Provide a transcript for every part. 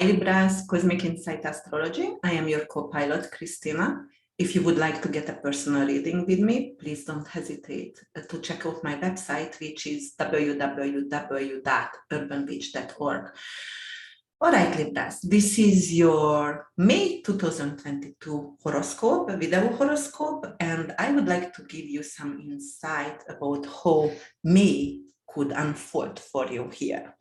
Libra's Cosmic Insight Astrology. I am your co-pilot, Christina. If you would like to get a personal reading with me, please don't hesitate to check out my website, which is www.urbanbeach.org. All right, Libras, this is your May 2022 horoscope, a video horoscope, and I would like to give you some insight about how May could unfold for you here.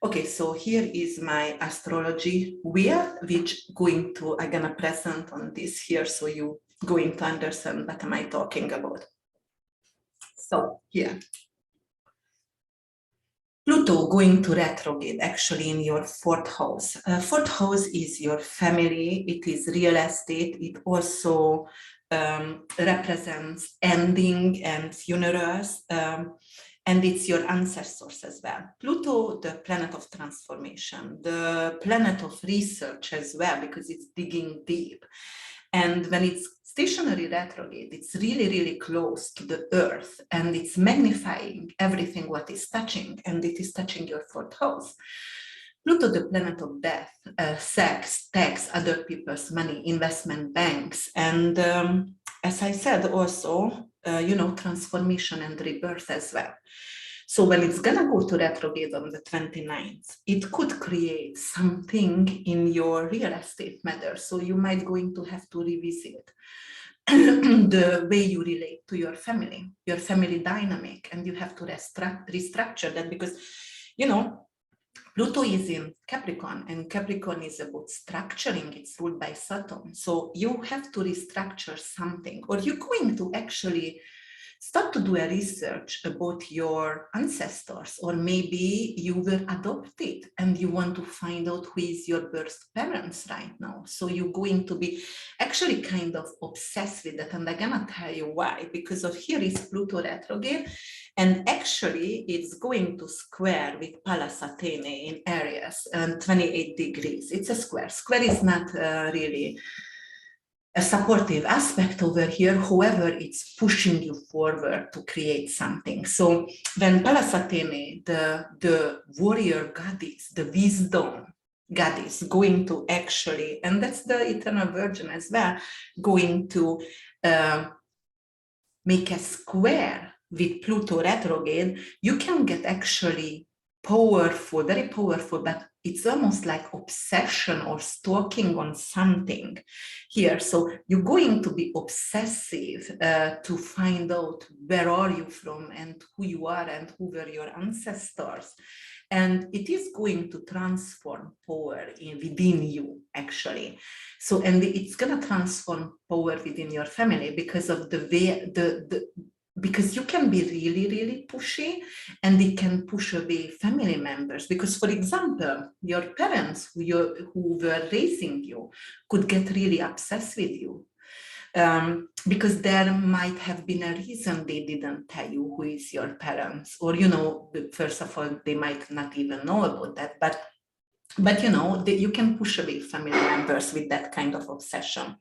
Okay, so here is my astrology wheel, which I'm gonna present on this here, so you going to understand what am I talking about. So here, Pluto going to retrograde actually in your fourth house. Fourth house is your family, it is real estate, it also represents ending and funerals. And it's your ancestors as well. Pluto, the planet of transformation, the planet of research as well, because it's digging deep. And when it's stationary retrograde, it's really, really close to the earth, and it's magnifying everything what is touching, and it is touching your fourth house. Pluto, the planet of death, sex, tax, other people's money, investment banks, and as I said, also, transformation and rebirth as well. So when it's gonna go to retrograde on the 29th, it could create something in your real estate matter. So you might going to have to revisit the way you relate to your family dynamic, and you have to restructure that because, Pluto is in Capricorn, and Capricorn is about structuring. It's ruled by Saturn. So you have to restructure something, or you're going to actually start to do a research about your ancestors, or maybe you were adopted and you want to find out who is your birth parents right now. So you're going to be actually kind of obsessed with that. And I'm gonna tell you why, because of here is Pluto retrograde, and actually it's going to square with Pallas Athene in Aries and 28 degrees. It's a square. Square is not really a supportive aspect over here. However, it's pushing you forward to create something. So when Pallas Athene, the warrior goddess, the wisdom goddess, going to actually, and that's the eternal virgin as well, going to make a square with Pluto retrograde, you can get actually powerful, very powerful, but it's almost like obsession or stalking on something here. So you're going to be obsessive to find out where are you from and who you are and who were your ancestors. And it is going to transform power within you, actually. So, and it's going to transform power within your family because of the way, because you can be really, really pushy, and it can push away family members. Because, for example, your parents who were raising you could get really obsessed with you. Because there might have been a reason they didn't tell you who is your parents, or, first of all, they might not even know about that, but you can push away family members with that kind of obsession.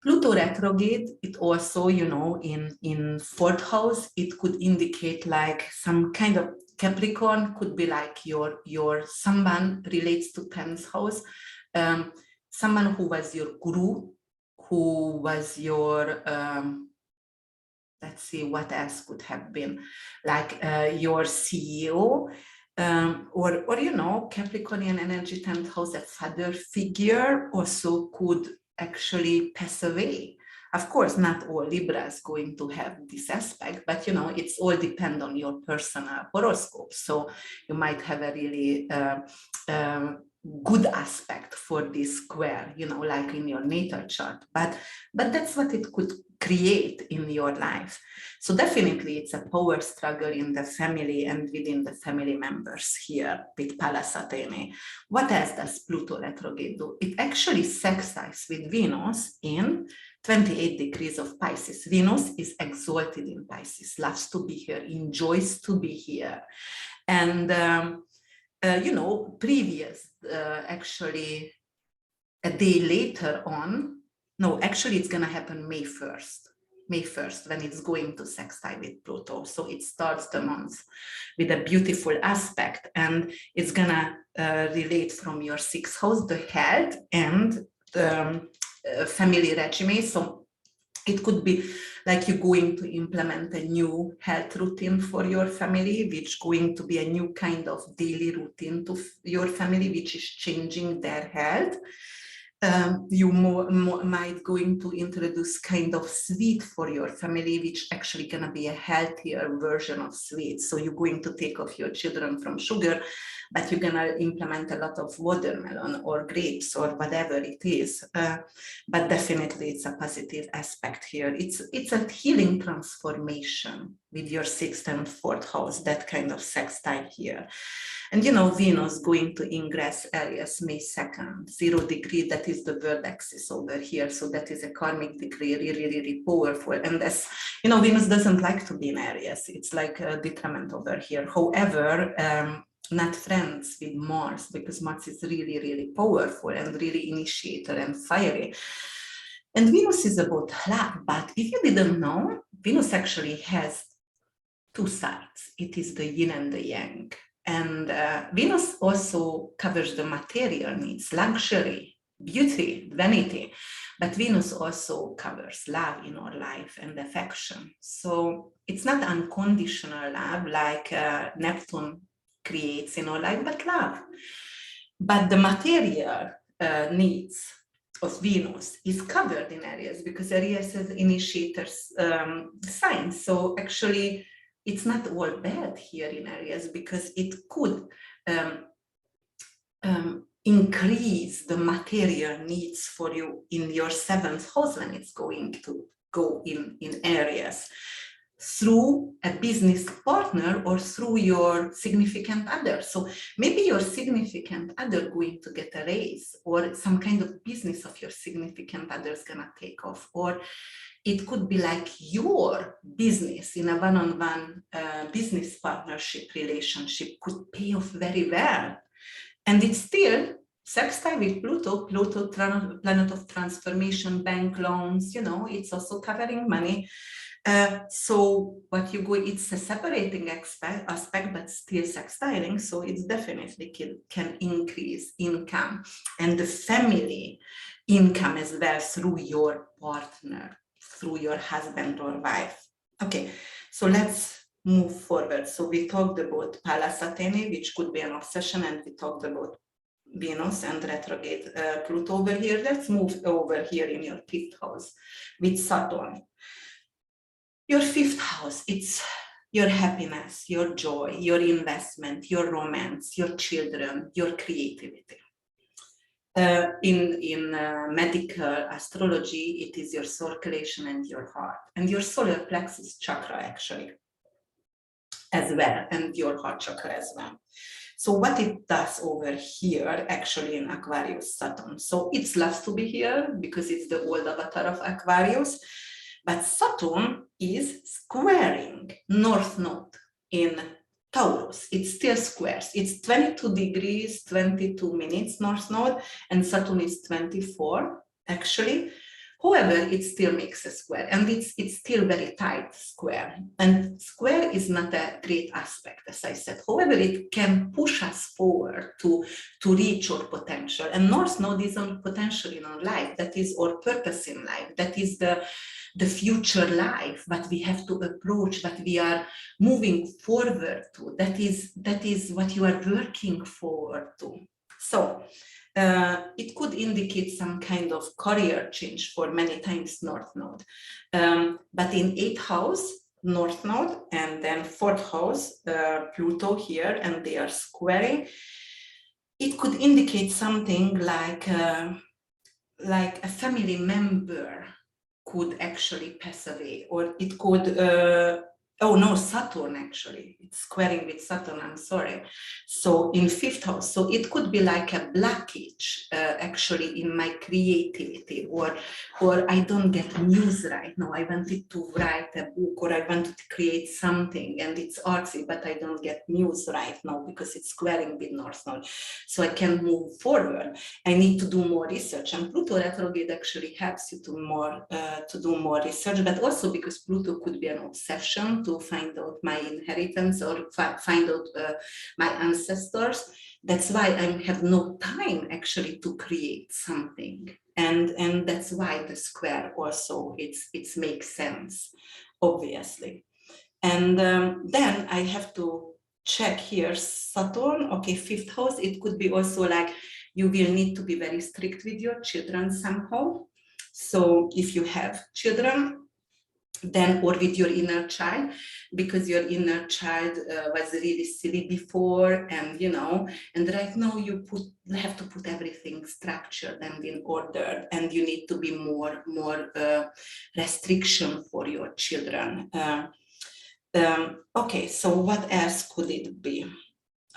Pluto retrograde, it also, in fourth house, it could indicate like some kind of Capricorn, could be like your someone relates to 10th house, someone who was your guru, who was your, let's see, what else could have been, like your CEO, or Capricornian energy 10th house, a father figure also could actually pass away. Of course, not all Libras going to have this aspect, but it's all depend on your personal horoscope. So you might have a really good aspect for this square, like in your natal chart, but that's what it could create in your life. So definitely it's a power struggle in the family and within the family members here with Pallas Athene. What else does Pluto retrograde do? It actually sextiles with Venus in 28 degrees of Pisces. Venus is exalted in Pisces, loves to be here, enjoys to be here. And actually a day later on, no, actually it's going to happen May 1st, when it's going to sextile with Pluto. So it starts the month with a beautiful aspect, and it's going to relate from your 6th house, the health and the family regime. So it could be like you're going to implement a new health routine for your family, which going to be a new kind of daily routine to your family, which is changing their health. You might going to introduce kind of sweet for your family, which actually gonna be a healthier version of sweet. So you're going to take off your children from sugar, but you're gonna implement a lot of watermelon or grapes or whatever it is. But definitely it's a positive aspect here. It's a healing transformation with your 6th and 4th house, that kind of sextile here. And you know, Venus going to ingress Aries May 2nd, 0 degree, that is the world axis over here. So that is a karmic degree, really, really powerful. And as you know, Venus doesn't like to be in Aries. It's like a detriment over here. However, not friends with Mars, because Mars is really, really powerful and really initiator and fiery. And Venus is about love, but if you didn't know, Venus actually has 2 sides. It is the yin and the yang. And Venus also covers the material needs, luxury, beauty, vanity, but Venus also covers love in our life and affection. So it's not unconditional love like Neptune creates in our life, but love. But the material needs of Venus is covered in Aries, because Aries is initiator's sign. So actually, it's not all bad here in Aries, because it could increase the material needs for you in your 7th house when it's going to go in Aries, through a business partner or through your significant other. So maybe your significant other going to get a raise, or some kind of business of your significant other is gonna take off, or it could be like your business in a one-on-one business partnership relationship could pay off very well. And it's still sextile with Pluto, planet of transformation, bank loans, you know, it's also covering money. So what you go, it's a separating aspect, but still sextiling. So it's definitely can increase income and the family income as well through your partner, through your husband or wife. Okay, so let's move forward. So we talked about Pallas Athene, which could be an obsession, and we talked about Venus and retrograde Pluto over here. Let's move over here in your 5th house with Saturn. Your 5th house, it's your happiness, your joy, your investment, your romance, your children, your creativity. In medical astrology, it is your circulation and your heart, and your solar plexus chakra actually as well, and your heart chakra as well. So what it does over here actually in Aquarius Saturn, so it loves to be here because it's the old avatar of Aquarius, but Saturn is squaring North Node in Taurus. It still squares. It's 22 degrees, 22 minutes North Node, and Saturn is 24 actually. However, it still makes a square, and it's still very tight square. And square is not a great aspect, as I said. However, it can push us forward to reach our potential. And North Node is our potential in our life. That is our purpose in life. That is the future life, but we have to approach, that we are moving forward to. That is what you are working forward to. So it could indicate some kind of career change for many times North Node. But in 8th house, North Node, and then 4th house, Pluto here, and they are squaring. It could indicate something like a family member could actually pass away, or it could, oh no, Saturn actually, it's squaring with Saturn, I'm sorry. So in 5th house, so it could be like a blockage actually in my creativity, or I don't get news right now. I wanted to write a book, or I wanted to create something and it's artsy, but I don't get news right now because it's squaring with North Node. So I can move forward. I need to do more research, and Pluto retrograde actually helps you to do more research, but also because Pluto could be an obsession want to find out my inheritance or find out my ancestors. That's why I have no time actually to create something. And that's why the square also, it makes sense, obviously. And then I have to check here Saturn, okay, 5th house. It could be also like you will need to be very strict with your children somehow. So if you have children, then, or with your inner child, because your inner child was really silly before, and you know, and right now you have to put everything structured and in order, and you need to be more restriction for your children. Okay, so what else could it be?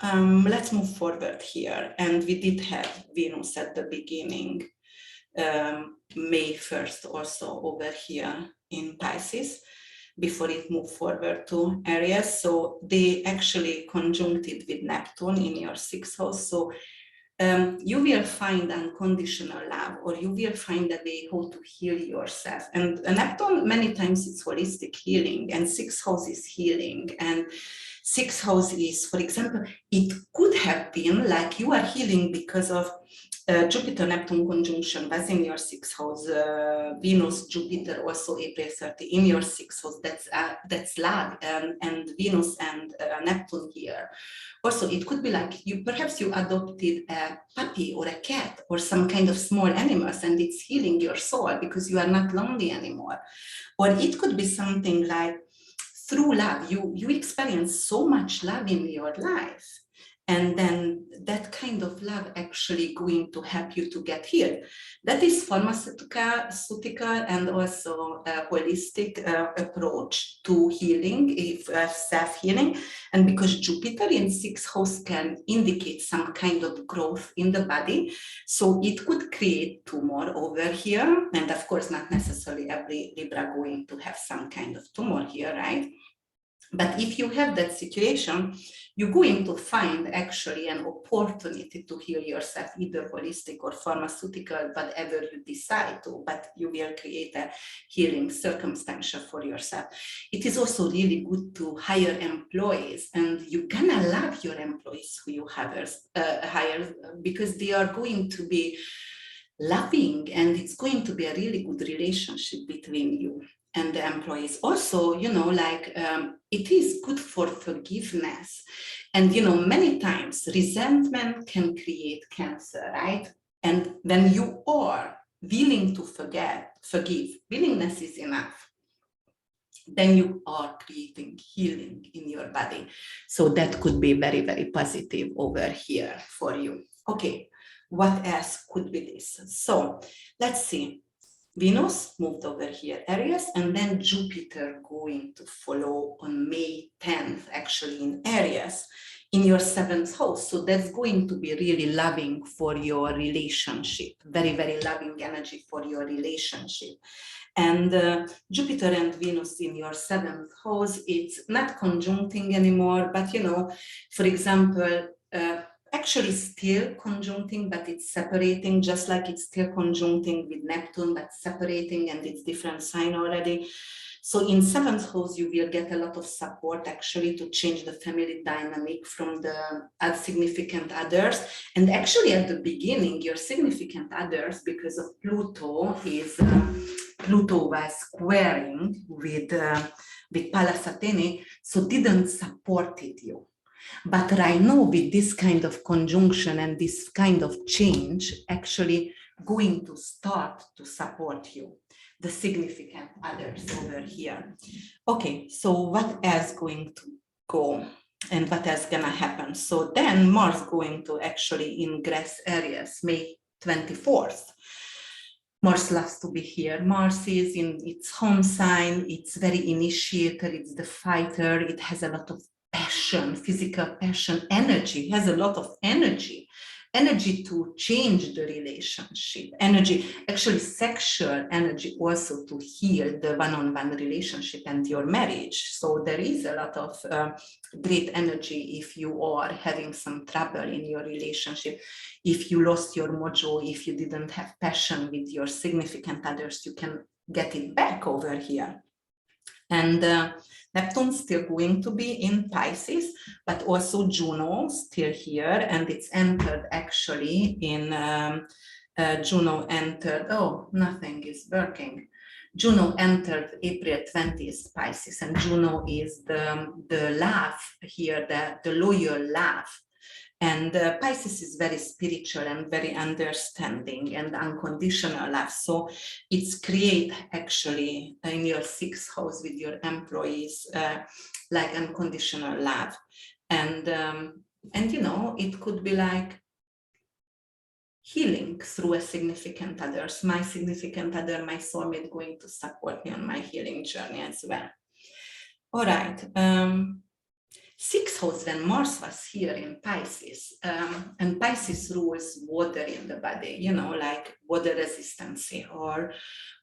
Let's move forward here, and we did have Venus at the beginning, May 1st also over here in Pisces, before it moved forward to Aries. So they actually conjuncted with Neptune in your 6th house. So you will find unconditional love, or you will find a way how to heal yourself. And Neptune, many times it's holistic healing, and 6th house is healing. And 6th house is, for example, it could have been like you are healing because of Jupiter-Neptune conjunction was in your 6th house, Venus-Jupiter also April 30 in your 6th house. That's love, and Venus and Neptune here. Also, it could be like perhaps you adopted a puppy or a cat or some kind of small animals, and it's healing your soul because you are not lonely anymore. Or it could be something like through love, you experience so much love in your life. And then that kind of love actually going to help you to get healed. That is pharmaceutical and also a holistic approach to healing, if self-healing. And because Jupiter in 6th house can indicate some kind of growth in the body, so it could create tumor over here. And of course, not necessarily every Libra going to have some kind of tumor here, right? But if you have that situation, you're going to find actually an opportunity to heal yourself, either holistic or pharmaceutical, whatever you decide to, but you will create a healing circumstance for yourself. It is also really good to hire employees, and you're gonna love your employees who you hire because they are going to be loving, and it's going to be a really good relationship between you and the employees. Also, you know, like it is good for forgiveness. And, you know, many times resentment can create cancer, right? And when you are willing to forgive, willingness is enough, then you are creating healing in your body. So that could be very, very positive over here for you. Okay, what else could be this? So let's see. Venus moved over here, Aries, and then Jupiter going to follow on May 10th, actually in Aries, in your 7th house. So that's going to be really loving for your relationship, very, very loving energy for your relationship. And Jupiter and Venus in your 7th house, it's not conjuncting anymore, but, you know, for example, actually still conjuncting, but it's separating, just like it's still conjuncting with Neptune, but separating, and it's different sign already. So in 7th house, you will get a lot of support actually to change the family dynamic from the significant others. And actually at the beginning, your significant others, because of Pluto, Pluto was squaring with Pallas Athene, so didn't support you. But right now, with this kind of conjunction and this kind of change, actually going to start to support you, the significant others over here. Okay, so what else going to go and what else gonna happen? So then Mars going to actually ingress Aries, May 24th. Mars loves to be here. Mars is in its home sign. It's very initiator. It's the fighter. It has a lot of passion, physical passion, energy. It has a lot of energy to change the relationship, energy, actually sexual energy also to heal the one-on-one relationship and your marriage. So there is a lot of great energy if you are having some trouble in your relationship, if you lost your mojo, if you didn't have passion with your significant others, you can get it back over here. And Neptune still going to be in Pisces, but also Juno still here, and it's entered actually in Juno entered, oh, nothing is working. Juno entered April 20th Pisces, and Juno is the love here, the loyal love. And Pisces is very spiritual and very understanding and unconditional love. So it's create actually in your 6th house with your employees, like unconditional love. And you know, it could be like healing through a significant others. My significant other, my soulmate, going to support me on my healing journey as well. All right. 6th house, when Mars was here in Pisces, and Pisces rules water in the body, you know, like water resistance, or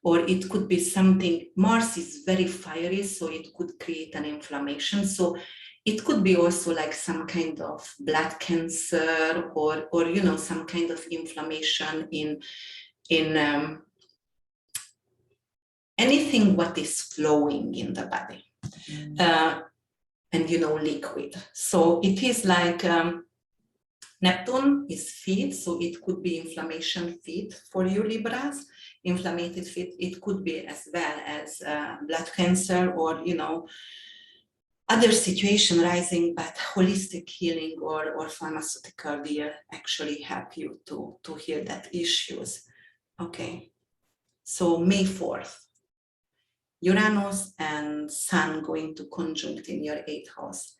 it could be something. Mars is very fiery, so it could create an inflammation. So it could be also like some kind of blood cancer, or you know, some kind of inflammation in anything what is flowing in the body. And you know, liquid. So it is like Neptune is feet, so it could be inflammation feet for you Libras, inflamed feet. It could be as well as blood cancer, or you know, other situation rising, but holistic healing or pharmaceutical will actually help you to heal that issues. Okay, so May 4th. Uranus and Sun going to conjunct in your 8th house.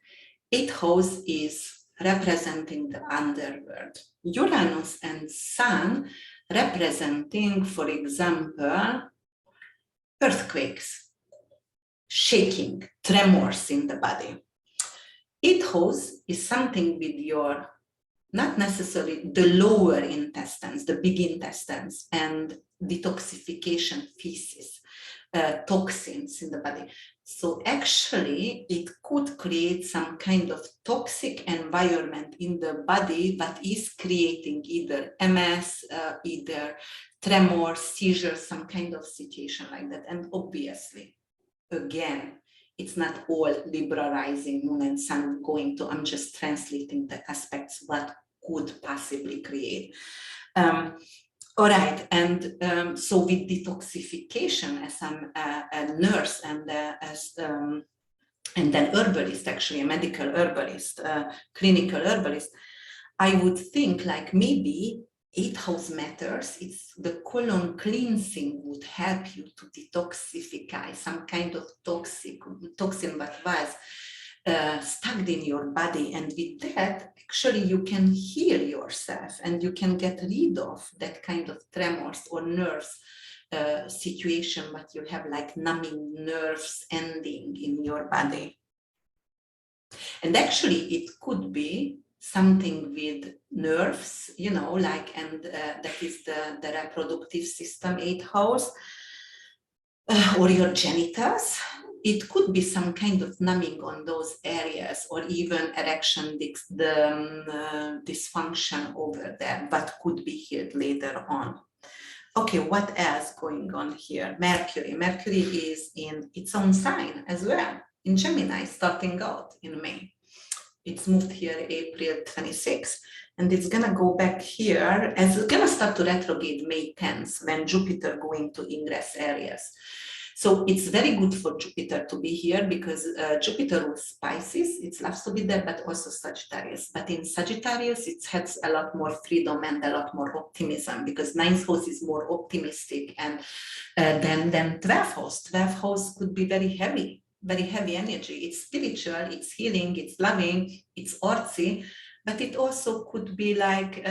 8th house is representing the underworld. Uranus and Sun representing, for example, earthquakes, shaking, tremors in the body. 8th house is something with your, not necessarily the lower intestines, the big intestines, and detoxification feces. Toxins in the body. So actually it could create some kind of toxic environment in the body that is creating either MS, either tremor, seizure, some kind of situation like that. And obviously, again, it's not all Libra rising, Moon and Sun going to, I'm just translating the aspects what could possibly create. All right, and so with detoxification, as I'm a nurse and then herbalist, actually a medical herbalist, clinical herbalist, I would think like maybe 8th house matters. It's the colon cleansing would help you to detoxify some kind of toxin that was stuck in your body, and with that actually you can heal yourself and you can get rid of that kind of tremors or nerves situation that you have, like numbing nerves ending in your body. And actually it could be something with nerves, you know, like, and that is the reproductive system, 8th house, or your genitals. It could be some kind of numbing on those areas, or even erection dysfunction over there, but could be healed later on. Okay, what else going on here? Mercury. Mercury is in its own sign as well, in Gemini, starting out in May. It's moved here April 26th, and it's gonna go back here, and it's gonna start to retrograde May 10th, when Jupiter going to ingress Aries. So it's very good for Jupiter to be here, because Jupiter rules Pisces, it loves to be there, but also Sagittarius. But in Sagittarius, it has a lot more freedom and a lot more optimism, because 9th house is more optimistic, and than 12th house. 12th house could be very heavy energy. It's spiritual, it's healing, it's loving, it's artsy, but it also could be like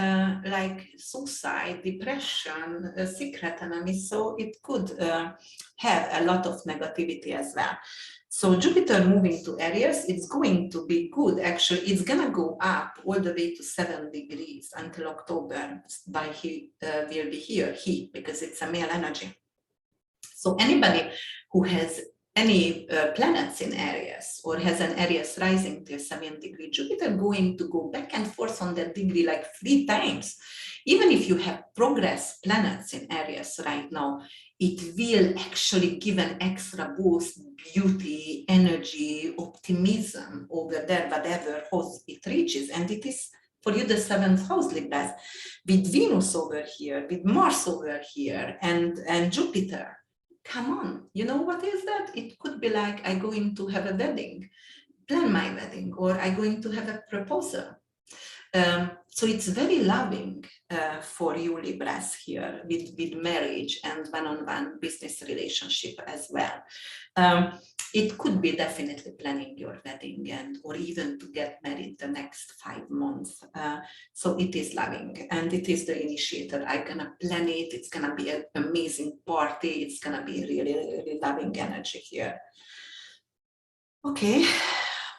suicide, depression, secret enemy. So it could have a lot of negativity as well. So Jupiter moving to Aries, it's going to be good. Actually, it's gonna go up all the way to 7 degrees until October. By he will be here, because it's a male energy. So anybody who has any planets in Aries or has an Aries rising till 7th degree, Jupiter going to go back and forth on that degree like 3 times. Even if you have progress planets in Aries right now, it will actually give an extra boost, beauty, energy, optimism over there, whatever house it reaches. And it is for you the 7th house, Libras, with Venus over here, with Mars over here, and Jupiter. Come on, you know what is that? It could be like I'm going to have a wedding, plan my wedding, or I'm going to have a proposal. So it's very loving for you Libras here with marriage and one-on-one business relationship as well. It could be definitely planning your wedding and or even to get married the next 5 months. So it is loving and it is the initiator. I'm gonna plan it. It's gonna be an amazing party. It's gonna be really, really loving energy here. Okay,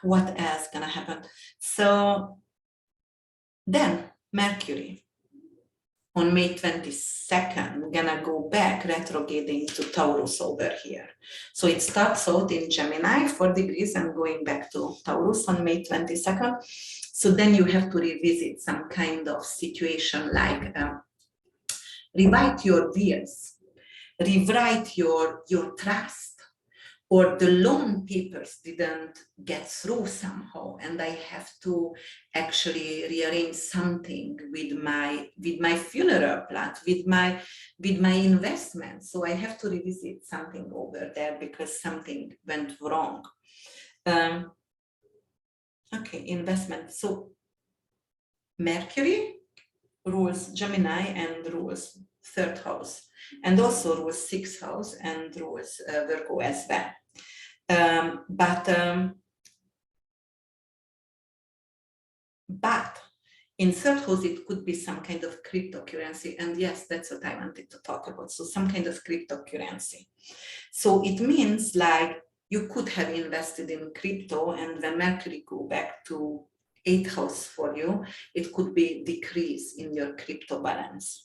what else gonna happen? So then Mercury on May 22nd, gonna go back retrograding to Taurus over here. So it starts out in Gemini, 4 degrees, and going back to Taurus on May 22nd. So then you have to revisit some kind of situation like rewrite your wills, rewrite your trust, or the loan papers didn't get through somehow, and I have to actually rearrange something with my funeral plot, with my investment. So I have to revisit something over there because something went wrong. Okay, investment. So Mercury rules Gemini and rules 3rd house, and also rules 6th house and rules Virgo as well. But in 3rd house, it could be some kind of cryptocurrency. And yes, that's what I wanted to talk about. So some kind of cryptocurrency. So it means like you could have invested in crypto, and when Mercury go back to 8th house for you, it could be decrease in your crypto balance.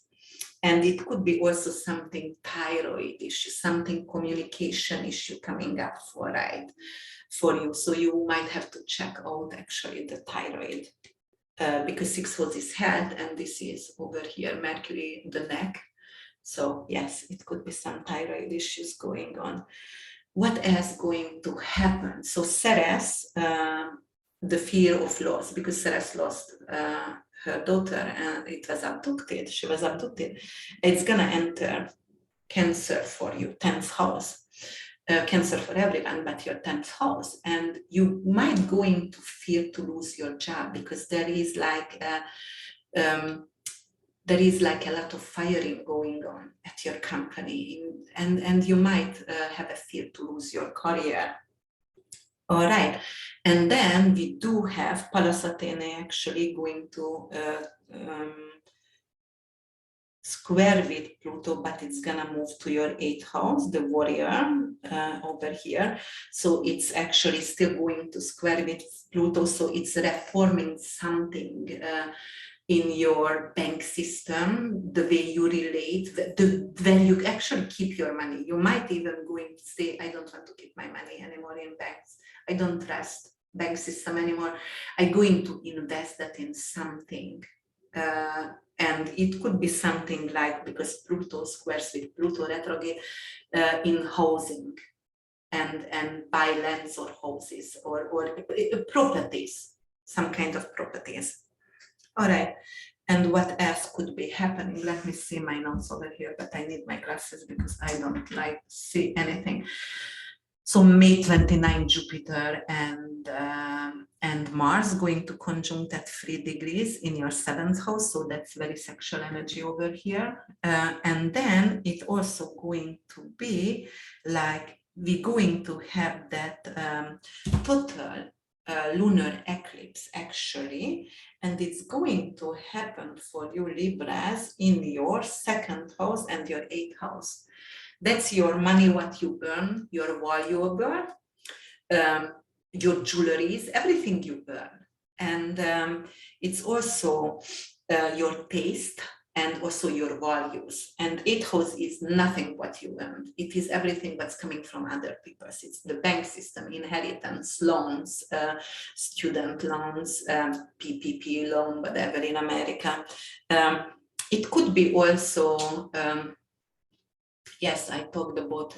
And it could be also something thyroid issue, something communication issue coming up for you. So you might have to check out actually the thyroid because 6th house is health, and this is over here, Mercury, the neck. So yes, it could be some thyroid issues going on. What else going to happen? So Ceres, the fear of loss, because Ceres lost her daughter and it was abducted. She was abducted. It's gonna enter Cancer for you, 10th house. Cancer for everyone, but your 10th house, and you might going to fear to lose your job because there is like a lot of firing going on at your company, and you might have a fear to lose your career. All right, and then we do have Pallas Athene actually going to square with Pluto, but it's gonna move to your 8th house, the warrior over here. So it's actually still going to square with Pluto. So it's reforming something in your bank system, the way you relate, where you actually keep your money. You might even going to say, I don't want to keep my money anymore in banks. I don't trust bank system anymore. I'm going to invest that in something. And it could be something like, because Pluto squares with Pluto retrograde, in housing and buy lands or houses or properties, some kind of properties. All right, and what else could be happening? Let me see my notes over here, but I need my glasses because I don't like see anything. So May 29, Jupiter and Mars going to conjunct at 3 degrees in your 7th house. So that's very sexual energy over here. And then it also going to be like we're going to have that total lunar eclipse actually, and it's going to happen for you Libras in your 2nd house and your 8th house. That's your money, what you earn, your valuable, your jewelries, everything you earn. And it's also your taste, and also your values. And 8th house is nothing what you earned. It is everything that's coming from other people. It's the bank system, inheritance, loans, student loans, PPP loan, whatever in America. It could be also, yes, I talked about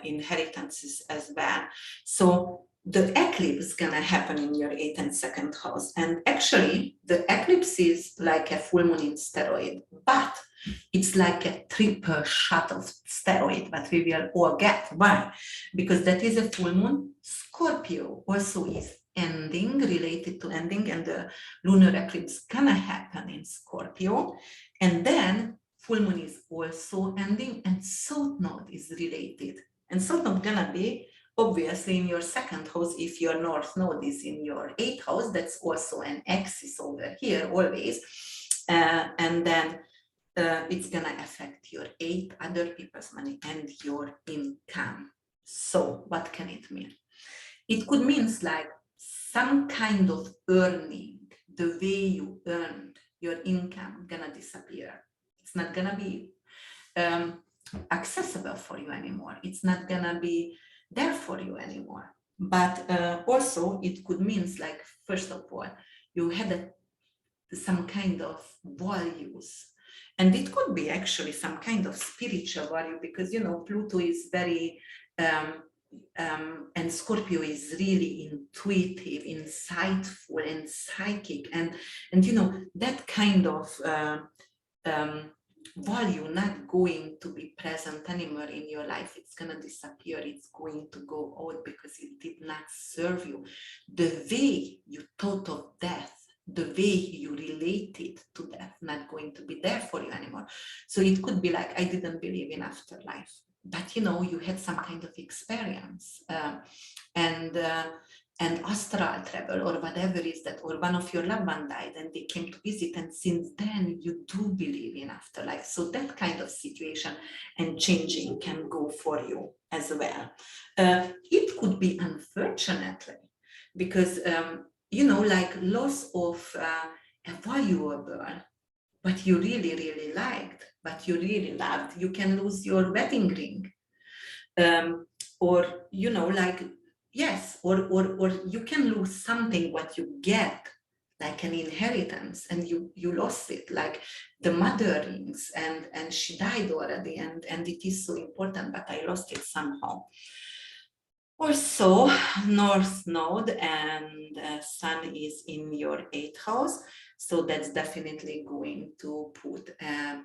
inheritances as well. So the eclipse is gonna happen in your 8th and 2nd house. And actually the eclipse is like a full moon in steroid, but it's like a triple shot of steroid that we will all get. Why? Because that is a full moon. Scorpio also is ending, related to ending, and the lunar eclipse gonna happen in Scorpio. And then full moon is also ending, and South Node is related. And South Node gonna be obviously in your 2nd house. If your North Node is in your 8th house, that's also an axis over here always. And then it's gonna affect your 8th, other people's money, and your income. So what can it mean? It could mean like some kind of earning, the way you earned your income gonna disappear. It's not gonna be accessible for you anymore. It's not gonna be there for you anymore. But also it could mean like, first of all, you had some kind of values, and it could be actually some kind of spiritual value, because you know Pluto is very and Scorpio is really intuitive, insightful, and psychic, and you know that kind of value not going to be present anymore in your life. It's gonna disappear. It's going to go out because it did not serve you. The way you thought of death, the way you related to death, not going to be there for you anymore. So it could be like, I didn't believe in afterlife, but you know, you had some kind of experience, and astral travel or whatever is that, or one of your loved one died and they came to visit, and since then you do believe in afterlife. So that kind of situation and changing can go for you as well. It could be, unfortunately, because you know, like loss of a valuable, what you really, really liked, what you really loved. You can lose your wedding ring, or you know, like, yes, or you can lose something what you get, like an inheritance, and you lost it, like the mother rings, and she died already, and it is so important, but I lost it somehow. Also, North Node and Sun is in your 8th house, so that's definitely going to put a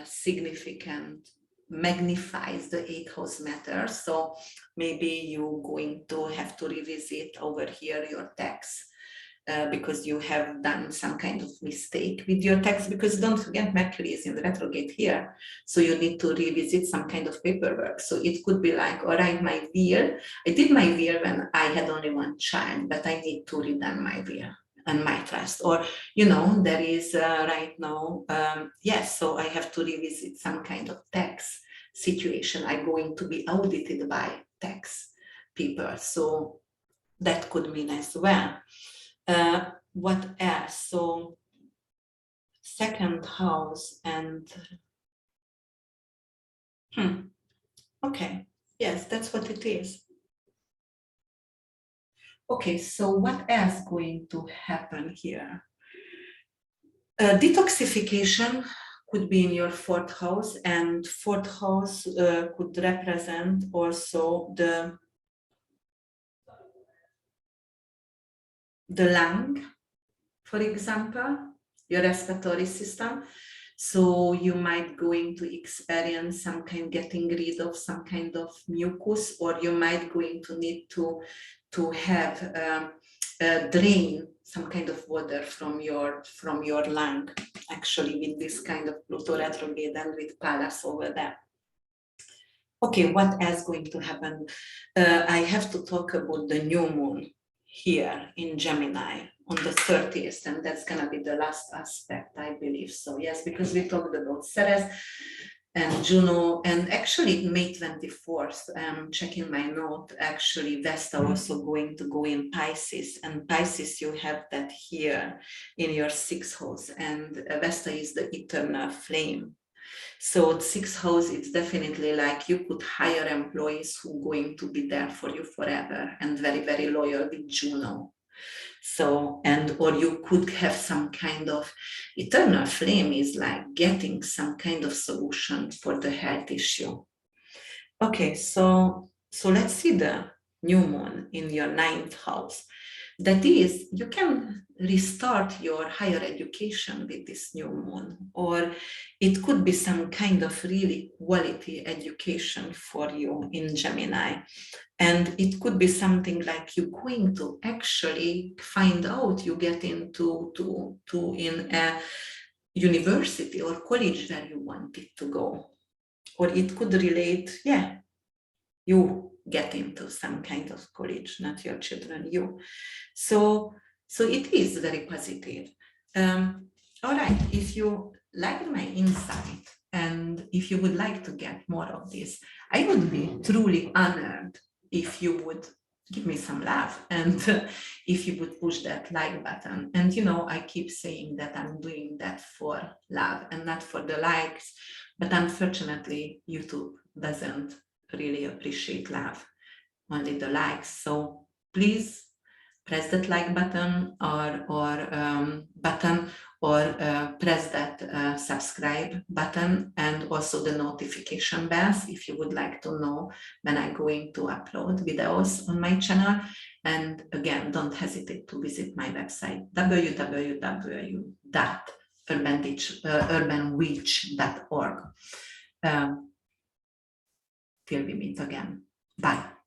significant, magnifies the 8th house matter. So maybe you're going to have to revisit over here your tax, because you have done some kind of mistake with your tax, because don't forget Mercury is in the retrograde here. So you need to revisit some kind of paperwork. So it could be like, all right, my will, I did my will when I had only one child, but I need to redone my will and my trust. Or, you know, there is right now, yes, so I have to revisit some kind of tax situation. I'm going to be audited by tax people. So that could mean as well. What else? So 2nd house and okay, yes, that's what it is. Okay, so what else going to happen here? Detoxification could be in your 4th house, and 4th house could represent also the lung, for example, your respiratory system. So you might going to experience some kind, getting rid of some kind of mucus, or you might going to need to have drain some kind of water from your lung, actually, with this kind of Pluto retrograde and with Pallas over there. Okay, what else going to happen? I have to talk about the new moon here in Gemini on the 30th, and that's gonna be the last aspect, I believe. So yes, because we talked about Ceres, and Juno, and actually May 24th, I'm checking my note, actually Vesta also going to go in Pisces, and Pisces, you have that here in your 6th house, and Vesta is the eternal flame. So 6th house, it's definitely like you could hire employees who are going to be there for you forever and very, very loyal with Juno. So, and or you could have some kind of eternal flame is like getting some kind of solution for the health issue. Okay, so let's see the new moon in your 9th house. That is, you can restart your higher education with this new moon, or it could be some kind of really quality education for you in Gemini. And it could be something like you're going to actually find out you get into in a university or college where you wanted to go. Or it could relate, you get into some kind of college, not your children, you. So it is very positive. All right, if you like my insight and if you would like to get more of this, I would be truly honored if you would give me some love and if you would push that like button. And I keep saying that I'm doing that for love and not for the likes, but unfortunately YouTube doesn't really appreciate love, only the likes. So please press that like button or press that subscribe button, and also the notification bells if you would like to know when I'm going to upload videos on my channel. And again, don't hesitate to visit my website www.urbanwitch.org. Till we meet again. Bye.